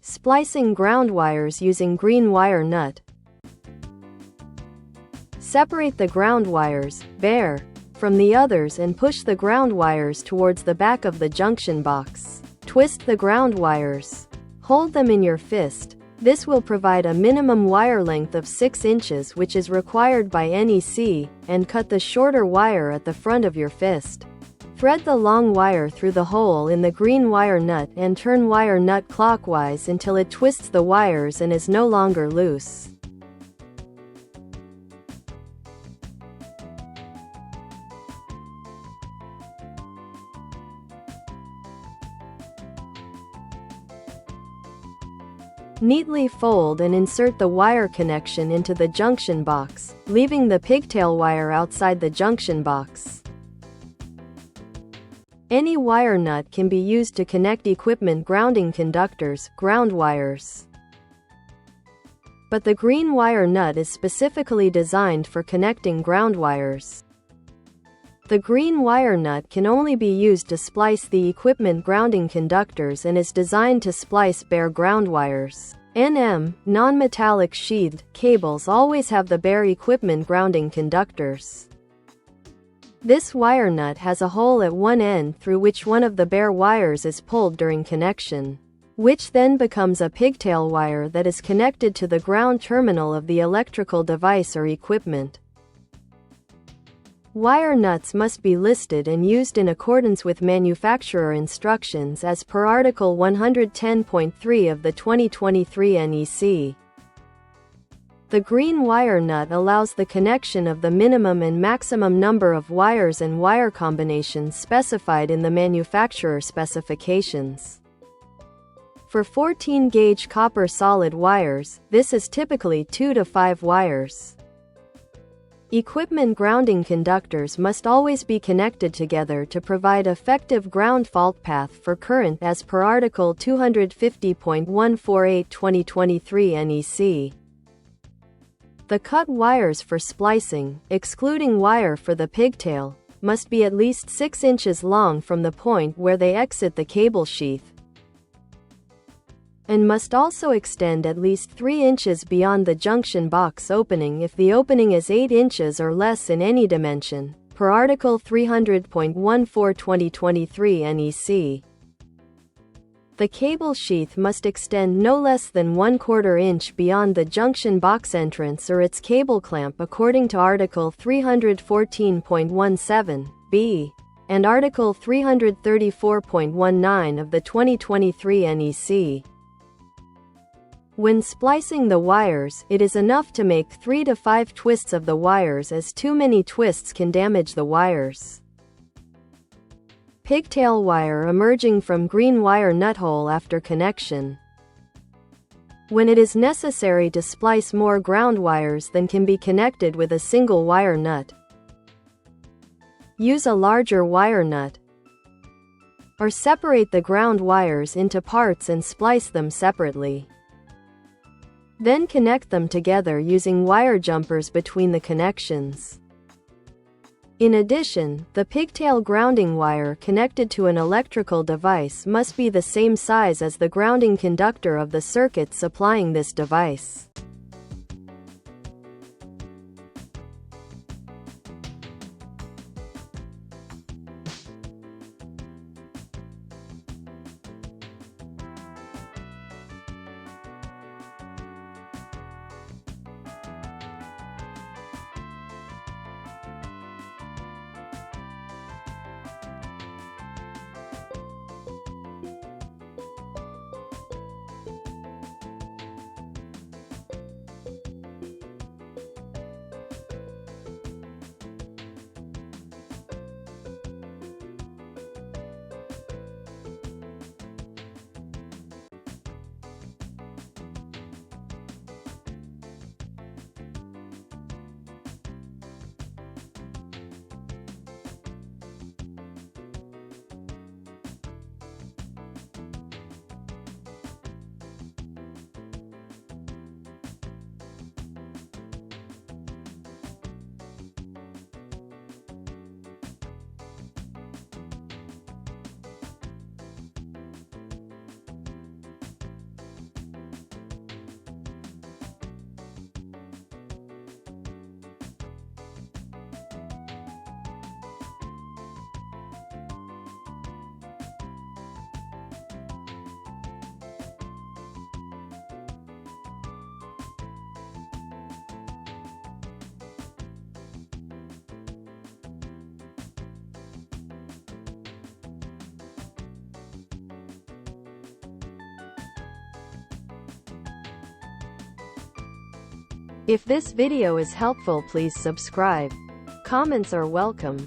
Splicing ground wires using green wire nut. Separate the ground wires, bare, from the others and push the ground wires towards the back of the junction box. Twist the ground wires. Hold them in your fist. This will provide a minimum wire length of 6 inches, which is required by NEC, and cut the shorter wire at the front of your fist. Thread the long wire through the hole in the green wire nut and turn wire nut clockwise until it twists the wires and is no longer loose. Neatly fold and insert the wire connection into the junction box, leaving the pigtail wire outside the junction box. Any wire nut can be used to connect equipment grounding conductors, ground wires. But the green wire nut is specifically designed for connecting ground wires. The green wire nut can only be used to splice the equipment grounding conductors and is designed to splice bare ground wires. Non-metallic sheathed cables always have the bare equipment grounding conductors. This wire nut has a hole at one end through which one of the bare wires is pulled during connection, which then becomes a pigtail wire that is connected to the ground terminal of the electrical device or equipment. Wire nuts must be listed and used in accordance with manufacturer instructions as per Article 110.3 of the 2023 NEC. The green wire nut allows the connection of the minimum and maximum number of wires and wire combinations specified in the manufacturer specifications. For 14-gauge copper solid wires, this is typically 2 to 5 wires. Equipment grounding conductors must always be connected together to provide effective ground fault path for current as per Article 250.148 2023 NEC. The cut wires for splicing, excluding wire for the pigtail, must be at least 6 inches long from the point where they exit the cable sheath, and must also extend at least 3 inches beyond the junction box opening if the opening is 8 inches or less in any dimension, per Article 300.14 2023 NEC. The cable sheath must extend no less than 1/4 inch beyond the junction box entrance or its cable clamp according to Article 314.17b and Article 334.19 of the 2023 NEC. When splicing the wires, it is enough to make 3 to 5 twists of the wires, as too many twists can damage the wires. Pigtail wire emerging from green wire nut hole after connection. When it is necessary to splice more ground wires than can be connected with a single wire nut, use a larger wire nut, or separate the ground wires into parts and splice them separately. Then connect them together using wire jumpers between the connections. In addition, the pigtail grounding wire connected to an electrical device must be the same size as the grounding conductor of the circuit supplying this device. If this video is helpful, please subscribe. Comments are welcome.